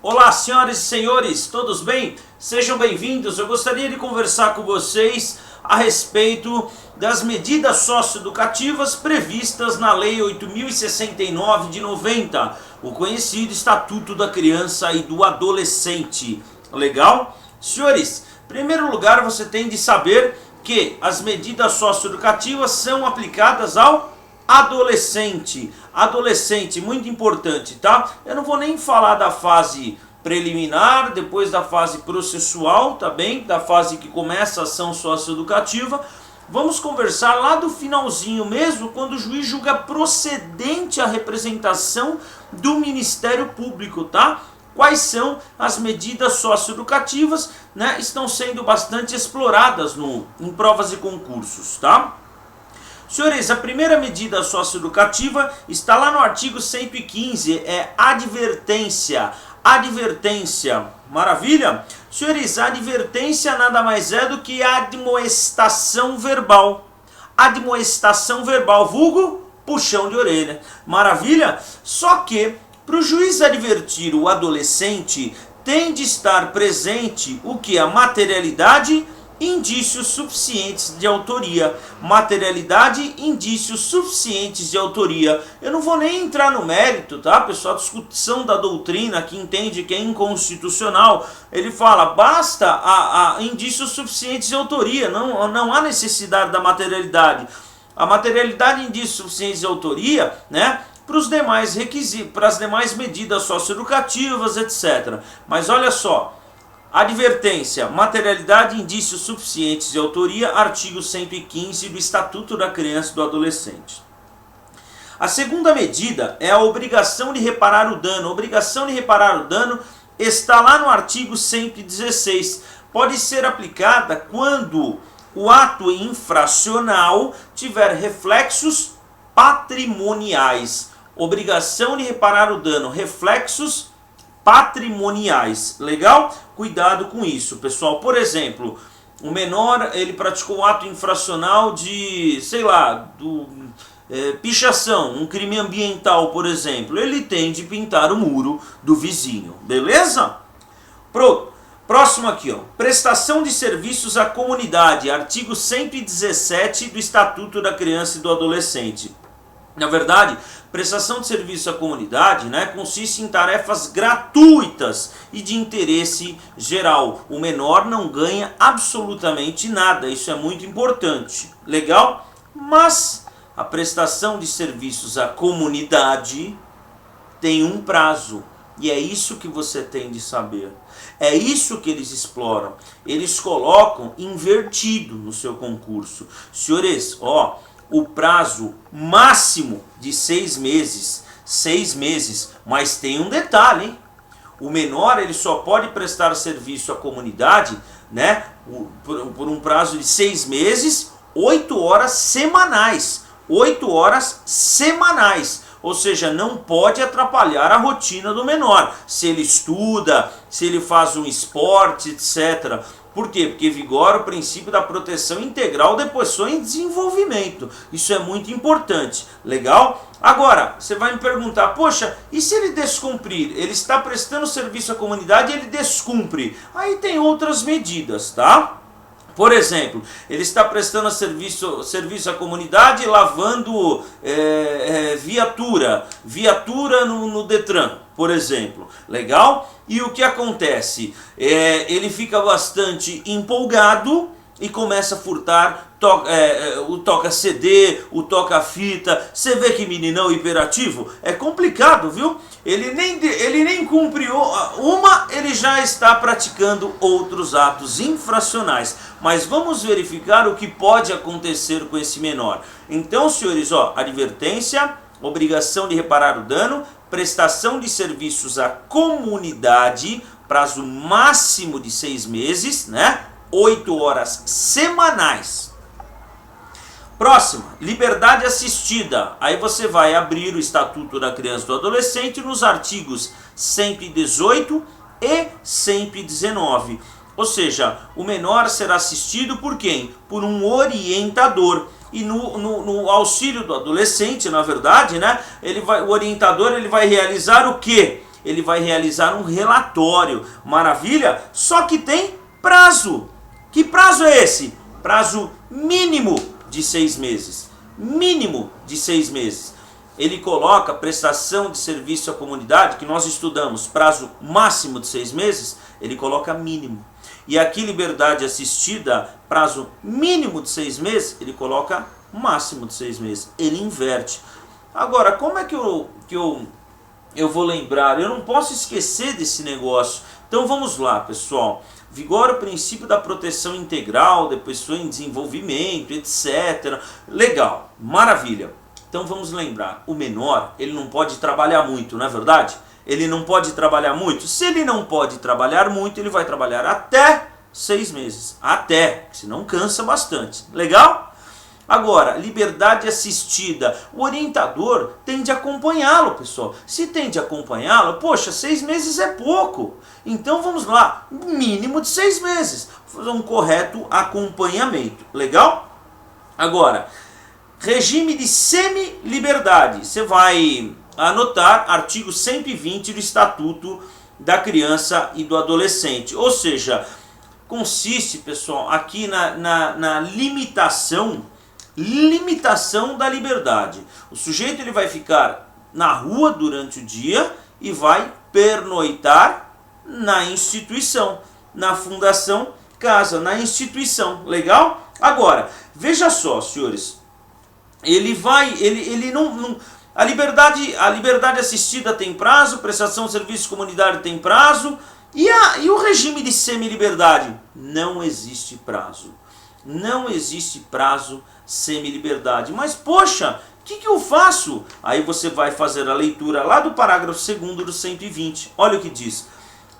Olá, senhoras e senhores, todos bem? Sejam bem-vindos. Eu gostaria de conversar com vocês a respeito das medidas socioeducativas previstas na Lei 8.069 de 90, o conhecido Estatuto da Criança e do Adolescente. Legal? Senhores, em primeiro lugar você tem de saber que as medidas socioeducativas são aplicadas ao adolescente. Adolescente, muito importante, tá? Eu não vou nem falar da fase preliminar, depois da fase processual, tá bem? Da fase que começa a ação socioeducativa. Vamos conversar lá do finalzinho mesmo, quando o juiz julga procedente a representação do Ministério Público, tá? Quais são as medidas socioeducativas, né? Estão sendo bastante exploradas em provas e concursos, tá? Senhores, a primeira medida socioeducativa está lá no artigo 115, é advertência. Advertência, maravilha? Senhores, a advertência nada mais é do que a admoestação verbal. Admoestação verbal, vulgo puxão de orelha. Maravilha? Só que, para o juiz advertir o adolescente, tem de estar presente o que? A materialidade, indícios suficientes de autoria. Materialidade, indícios suficientes de autoria. Eu não vou nem entrar no mérito, tá, pessoal? A discussão da doutrina que entende que é inconstitucional. Ele fala, basta a indícios suficientes de autoria. Não há necessidade da materialidade. A materialidade e indícios suficientes de autoria, né, para os demais requisitos, para as demais medidas socioeducativas, etc. Mas olha só. Advertência, materialidade e indícios suficientes de autoria, artigo 115 do Estatuto da Criança e do Adolescente. A segunda medida é a obrigação de reparar o dano. A obrigação de reparar o dano está lá no artigo 116. Pode ser aplicada quando o ato infracional tiver reflexos patrimoniais. Obrigação de reparar o dano, reflexos patrimoniais. Legal? Cuidado com isso, pessoal. Por exemplo, o menor, ele praticou um ato infracional de, sei lá, pichação, um crime ambiental, por exemplo. Ele tem de pintar o muro do vizinho. Beleza? Pronto. Próximo aqui, ó. Prestação de serviços à comunidade. Artigo 117 do Estatuto da Criança e do Adolescente. Na verdade, prestação de serviço à comunidade, né, consiste em tarefas gratuitas e de interesse geral. O menor não ganha absolutamente nada, isso é muito importante. Legal? Mas a prestação de serviços à comunidade tem um prazo. E é isso que você tem de saber. É isso que eles exploram. Eles colocam invertido no seu concurso. Senhores, ó, o prazo máximo de 6 meses. 6 meses. Mas tem um detalhe, hein? O menor, ele só pode prestar serviço à comunidade, né, por um prazo de 6 meses, 8 horas semanais. 8 horas semanais. Ou seja, não pode atrapalhar a rotina do menor. Se ele estuda, se ele faz um esporte, etc. Por quê? Porque vigora o princípio da proteção integral da pessoa em desenvolvimento. Isso é muito importante. Legal? Agora, você vai me perguntar, poxa, e se ele descumprir? Ele está prestando serviço à comunidade e ele descumpre. Aí tem outras medidas, tá? Por exemplo, ele está prestando serviço à comunidade lavando viatura no Detran, por exemplo. Legal? E o que acontece? Ele fica bastante empolgado e começa a furtar o toca-CD, o toca-fita. Você vê que meninão hiperativo? É complicado, viu? Ele nem cumpre uma, ele já está praticando outros atos infracionais. Mas vamos verificar o que pode acontecer com esse menor. Então, senhores, ó, advertência, obrigação de reparar o dano, prestação de serviços à comunidade, prazo máximo de 6 meses, né? 8 horas semanais. Próxima, liberdade assistida. Aí você vai abrir o Estatuto da Criança e do Adolescente nos artigos 118 e 119. Ou seja, o menor será assistido por quem? Por um orientador. E no auxílio do adolescente, na verdade, né, o orientador ele vai realizar o quê? ele vai realizar um relatório. Maravilha? Só que tem prazo. Que prazo é esse? Prazo mínimo de 6 meses. Mínimo de 6 meses. Ele coloca prestação de serviço à comunidade, que nós estudamos, prazo máximo de 6 meses, ele coloca mínimo. E aqui liberdade assistida, prazo mínimo de 6 meses, ele coloca máximo de 6 meses. Ele inverte. Agora, como é que eu vou lembrar? Eu não posso esquecer desse negócio. Então vamos lá, pessoal. Vigora o princípio da proteção integral da pessoa em desenvolvimento, etc. Legal, maravilha. Então vamos lembrar, o menor, ele não pode trabalhar muito, não é verdade? Ele não pode trabalhar muito. Se ele não pode trabalhar muito, ele vai trabalhar até 6 meses. Até, senão cansa bastante. Legal? Agora, liberdade assistida. O orientador tem de acompanhá-lo, pessoal. Se tem de acompanhá-lo, poxa, 6 meses é pouco. Então vamos lá, mínimo de 6 meses. Fazer um correto acompanhamento. Legal? Agora, regime de semi-liberdade. Você vai anotar artigo 120 do Estatuto da Criança e do Adolescente. Ou seja, consiste, pessoal, aqui na limitação da liberdade. O sujeito ele vai ficar na rua durante o dia e vai pernoitar na instituição, na fundação casa, na instituição. Legal? Agora, veja só, senhores. Ele não a liberdade assistida tem prazo, prestação de serviço comunitário tem prazo, e o regime de semi-liberdade? Não existe prazo. Não existe prazo semi-liberdade. Mas, poxa, o que eu faço? Aí você vai fazer a leitura lá do parágrafo 2º do 120. Olha o que diz.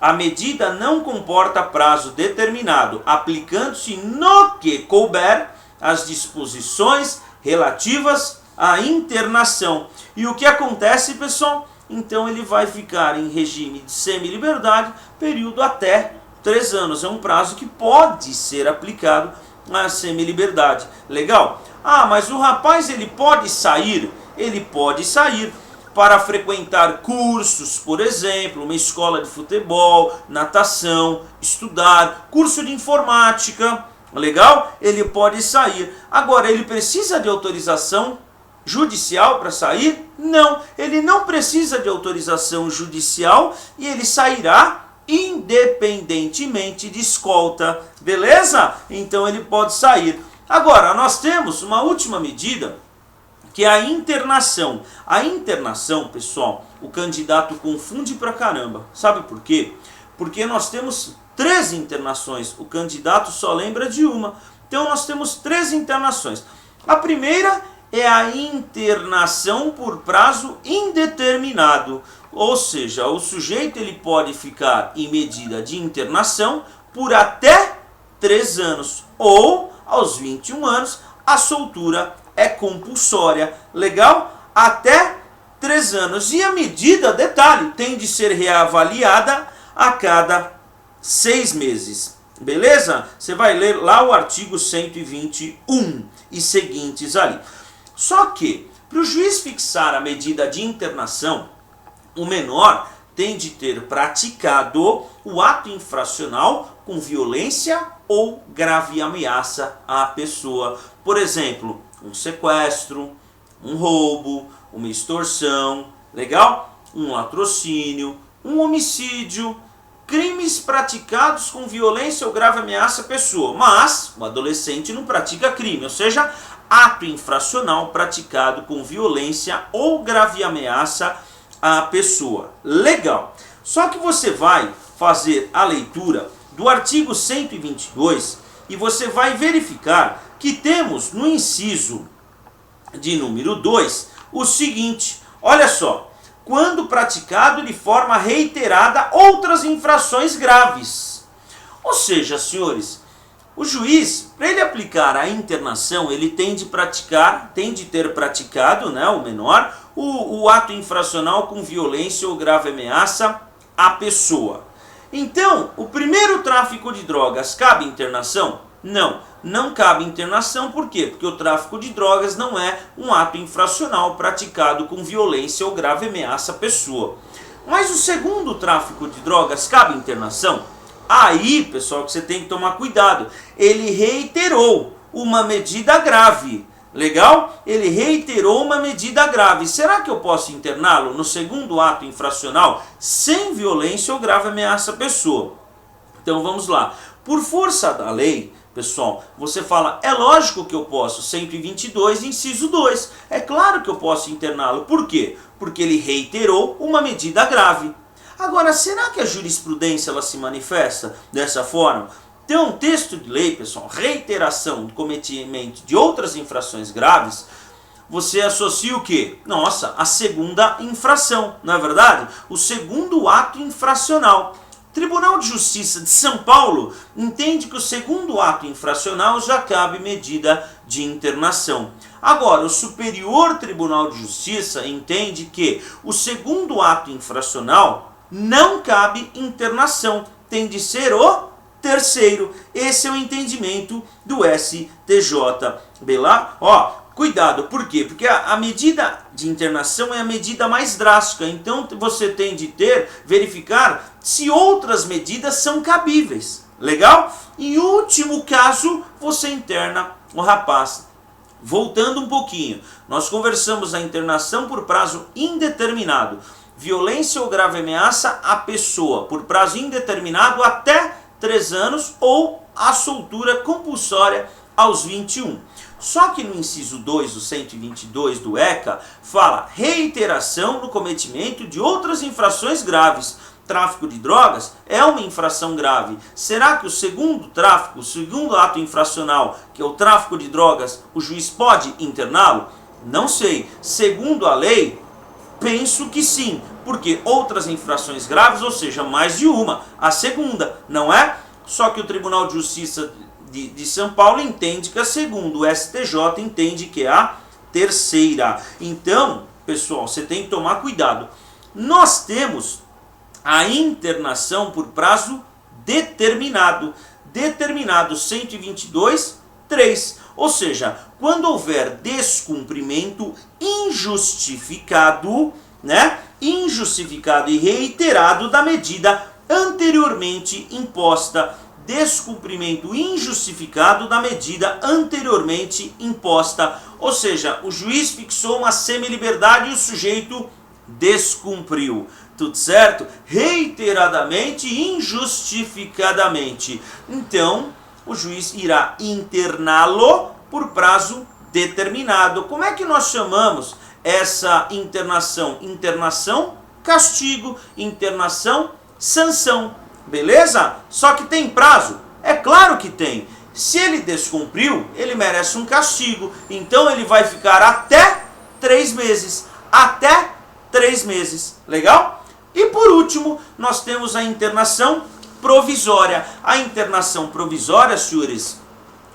A medida não comporta prazo determinado, aplicando-se no que couber as disposições relativas à internação. E o que acontece, pessoal? Então ele vai ficar em regime de semi-liberdade, período até 3 anos. É um prazo que pode ser aplicado à semi-liberdade. Legal? Ah, mas o rapaz ele pode sair? Ele pode sair para frequentar cursos, por exemplo, uma escola de futebol, natação, estudar, curso de informática. Legal? Ele pode sair. Agora, ele precisa de autorização judicial para sair? Não, ele não precisa de autorização judicial e ele sairá independentemente de escolta. Beleza? Então ele pode sair. Agora, nós temos uma última medida, que é a internação. A internação, pessoal, o candidato confunde pra caramba. Sabe por quê? Porque nós temos 3 internações, o candidato só lembra de uma. Então nós temos 3 internações. A primeira é a internação por prazo indeterminado. Ou seja, o sujeito ele pode ficar em medida de internação por até 3 anos. Ou, aos 21 anos, a soltura é compulsória. Legal? Até 3 anos. E a medida, detalhe, tem de ser reavaliada a cada 6 meses. Beleza? Você vai ler lá o artigo 121 e seguintes ali. Só que, para o juiz fixar a medida de internação, o menor tem de ter praticado o ato infracional com violência ou grave ameaça à pessoa. Por exemplo, um sequestro, um roubo, uma extorsão, legal? Um latrocínio, um homicídio, crimes praticados com violência ou grave ameaça à pessoa. Mas o adolescente não pratica crime, ou seja, ato infracional praticado com violência ou grave ameaça à pessoa. Legal. Só que você vai fazer a leitura do artigo 122 e você vai verificar que temos no inciso de número 2 o seguinte, olha só, quando praticado de forma reiterada outras infrações graves. Ou seja, senhores, o juiz, para ele aplicar a internação, ele tem de ter praticado, né, o menor, o ato infracional com violência ou grave ameaça à pessoa. Então, o primeiro tráfico de drogas cabe internação? Não, não cabe internação. Por quê? Porque o tráfico de drogas não é um ato infracional praticado com violência ou grave ameaça à pessoa. Mas o segundo tráfico de drogas cabe internação? Aí, pessoal, que você tem que tomar cuidado. Ele reiterou uma medida grave. Legal? Ele reiterou uma medida grave. Será que eu posso interná-lo no segundo ato infracional sem violência ou grave ameaça à pessoa? Então vamos lá. Por força da lei, pessoal, você fala, é lógico que eu posso, 122, inciso 2. É claro que eu posso interná-lo. Por quê? Porque ele reiterou uma medida grave. Agora, será que a jurisprudência ela se manifesta dessa forma? Então, texto de lei, pessoal, reiteração do cometimento de outras infrações graves, você associa o quê? Nossa, a segunda infração, não é verdade? O segundo ato infracional. Tribunal de Justiça de São Paulo entende que o segundo ato infracional já cabe medida de internação. Agora, o Superior Tribunal de Justiça entende que o segundo ato infracional não cabe internação, tem de ser o terceiro. Esse é o entendimento do STJ. Lá, ó, cuidado, por quê? Porque a medida de internação é a medida mais drástica, então você tem de verificar se outras medidas são cabíveis. Legal? Em último caso, você interna o rapaz. Voltando um pouquinho, nós conversamos a internação por prazo indeterminado. Violência ou grave ameaça à pessoa por prazo indeterminado até 3 anos ou a soltura compulsória aos 21. Só que no inciso 2 do 122 do ECA fala reiteração no cometimento de outras infrações graves. Tráfico de drogas é uma infração grave. Será que o segundo tráfico, o segundo ato infracional, que é o tráfico de drogas, o juiz pode interná-lo? Não sei. Segundo a lei, penso que sim, porque outras infrações graves, ou seja, mais de uma, a segunda, não é? Só que o Tribunal de Justiça de São Paulo entende que a segunda, o STJ entende que é a terceira. Então, pessoal, você tem que tomar cuidado. Nós temos a internação por prazo determinado, 122.3, ou seja, quando houver descumprimento injustificado, né? Injustificado e reiterado da medida anteriormente imposta. Descumprimento injustificado da medida anteriormente imposta. Ou seja, o juiz fixou uma semi-liberdade e o sujeito descumpriu. Tudo certo? Reiteradamente e injustificadamente. Então, o juiz irá interná-lo por prazo determinado. Como é que nós chamamos essa internação? Internação, castigo. Internação, sanção. Beleza? Só que tem prazo? É claro que tem. Se ele descumpriu, ele merece um castigo. Então ele vai ficar até 3 meses. Até 3 meses. Legal? E por último, nós temos a internação provisória. A internação provisória, senhores,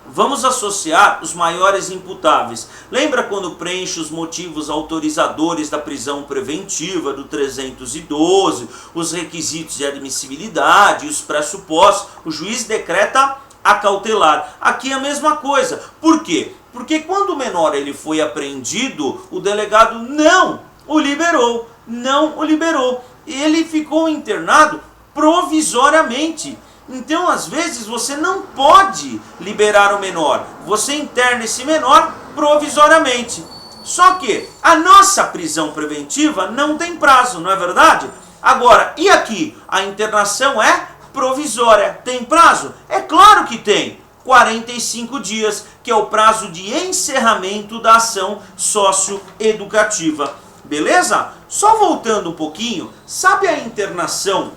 vamos associar os maiores imputáveis. Lembra quando preenche os motivos autorizadores da prisão preventiva do 312, os requisitos de admissibilidade, os pressupostos, o juiz decreta a cautelar. Aqui é a mesma coisa. Por quê? Porque quando o menor ele foi apreendido, o delegado não o liberou. Não o liberou. Ele ficou internado provisoriamente. Então, às vezes, você não pode liberar o menor. Você interna esse menor provisoriamente. Só que a nossa prisão preventiva não tem prazo, não é verdade? Agora, e aqui? A internação é provisória. Tem prazo? É claro que tem. 45 dias, que é o prazo de encerramento da ação socioeducativa. Beleza? Só voltando um pouquinho, sabe a internação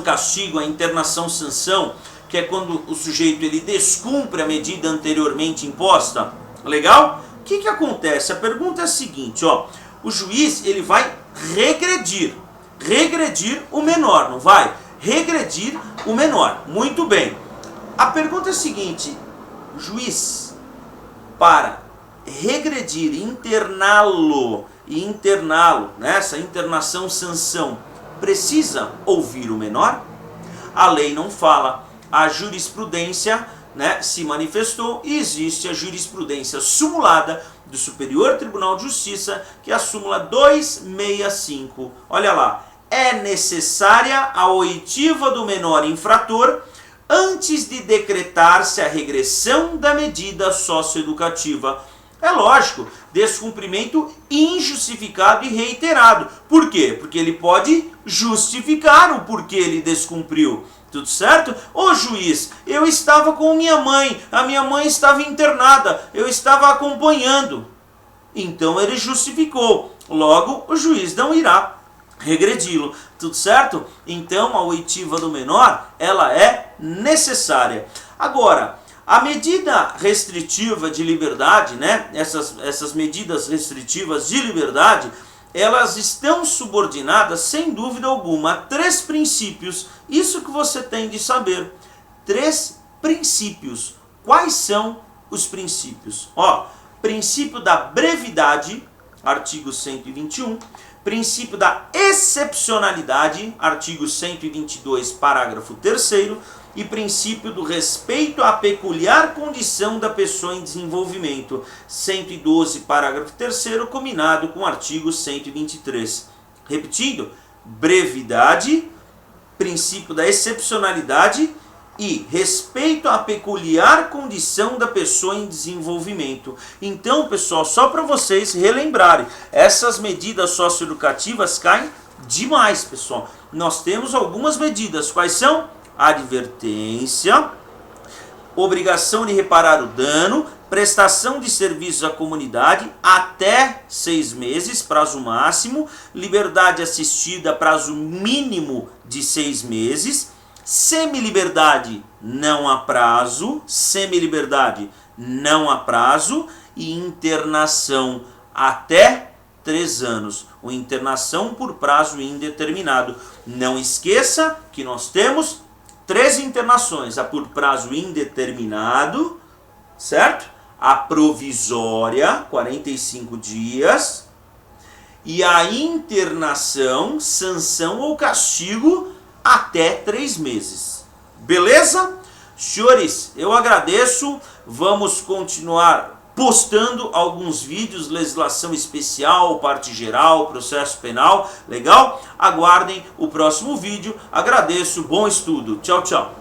castigo, a internação sanção, que é quando o sujeito ele descumpre a medida anteriormente imposta? Legal? O que acontece? A pergunta é a seguinte, ó, o juiz ele vai regredir o menor, não vai? Regredir o menor, muito bem. A pergunta é a seguinte, o juiz, para regredir, interná-lo, nessa internação sanção, precisa ouvir o menor? A lei não fala. A jurisprudência né, se manifestou e existe a jurisprudência sumulada do Superior Tribunal de Justiça, que é a súmula 265. Olha lá, é necessária a oitiva do menor infrator antes de decretar-se a regressão da medida socioeducativa. É lógico, descumprimento injustificado e reiterado. Por quê? Porque ele pode justificar o porquê ele descumpriu. Tudo certo? Ô juiz, eu estava com minha mãe, a minha mãe estava internada, eu estava acompanhando. Então ele justificou. Logo, o juiz não irá regredi-lo. Tudo certo? Então a oitiva do menor, ela é necessária. Agora, a medida restritiva de liberdade, né? Essas medidas restritivas de liberdade, elas estão subordinadas, sem dúvida alguma, a 3 princípios. Isso que você tem de saber. 3 princípios. Quais são os princípios? Ó, princípio da brevidade, artigo 121. Princípio da excepcionalidade, artigo 122, parágrafo 3º. E princípio do respeito à peculiar condição da pessoa em desenvolvimento, 112, parágrafo 3º, combinado com o artigo 123. Repetindo, brevidade, princípio da excepcionalidade e respeito à peculiar condição da pessoa em desenvolvimento. Então, pessoal, só para vocês relembrarem, essas medidas socioeducativas caem demais, pessoal. Nós temos algumas medidas, quais são? Advertência, obrigação de reparar o dano, prestação de serviços à comunidade até 6 meses, prazo máximo, liberdade assistida, prazo mínimo de 6 meses, semiliberdade não há prazo, semiliberdade não há prazo e internação até 3 anos, ou internação por prazo indeterminado. Não esqueça que nós temos 3 internações, a por prazo indeterminado, certo? A provisória, 45 dias, e a internação, sanção ou castigo até 3 meses. Beleza? Senhores, eu agradeço, vamos continuar postando alguns vídeos, legislação especial, parte geral, processo penal, legal? Aguardem o próximo vídeo, agradeço, bom estudo, tchau, tchau.